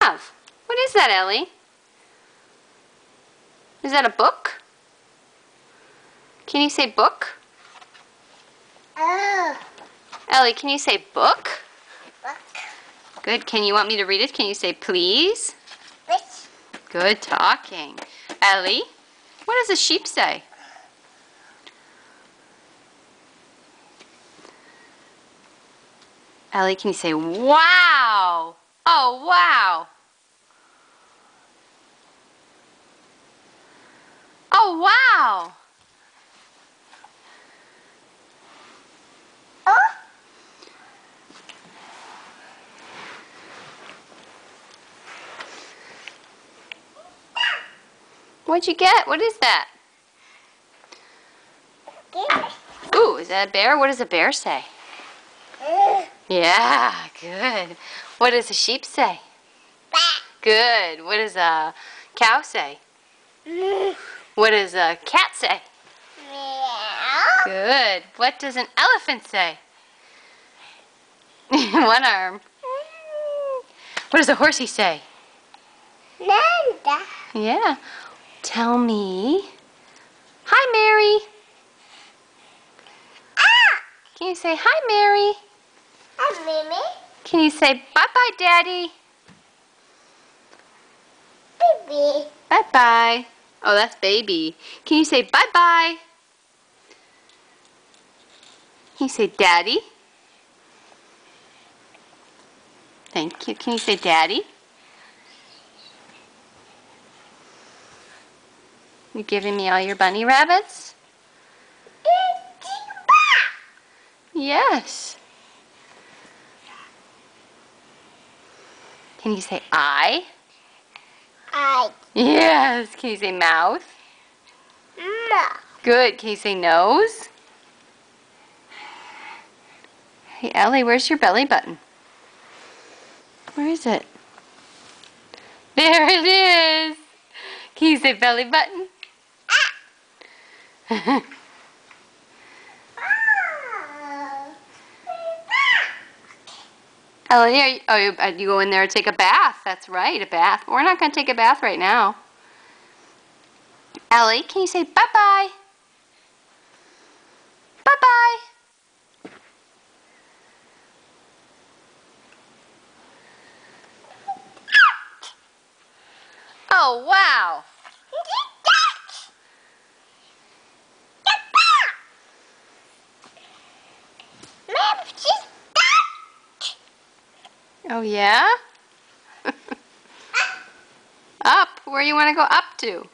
have? What is that, Ellie? Is that a book? Can you say book? Ellie, can you say book? Book. Good. Can you want me to read it? Can you say please? Which? Good talking. Ellie, what does a sheep say? Ellie, can you say wow? Oh, wow. Oh, wow. Oh. What'd you get? What is that? Ooh, is that a bear? What does a bear say? Yeah, good. What does a sheep say? Good. What does a cow say? What does a cat say? Meow. Good. What does an elephant say? One arm. What does a horsey say? Nanda. Yeah. Tell me. Hi, Mary. Can you say hi, Mary? Hi, Mimi. Can you say bye-bye, Daddy? Baby. Bye-bye. Oh, that's baby. Can you say bye-bye? Can you say Daddy? Thank you. Can you say Daddy? You giving me all your bunny rabbits? Yes. Can you say I? I. Yes. Can you say mouth? No. Good. Can you say nose? Hey, Ellie, where's your belly button? Where is it? There it is. Can you say belly button? Ellie, you go in there and take a bath. That's right, a bath. We're not going to take a bath right now. Ellie, can you say bye-bye? Bye-bye. Oh, wow. Oh, yeah? Up. Where you want to go up to?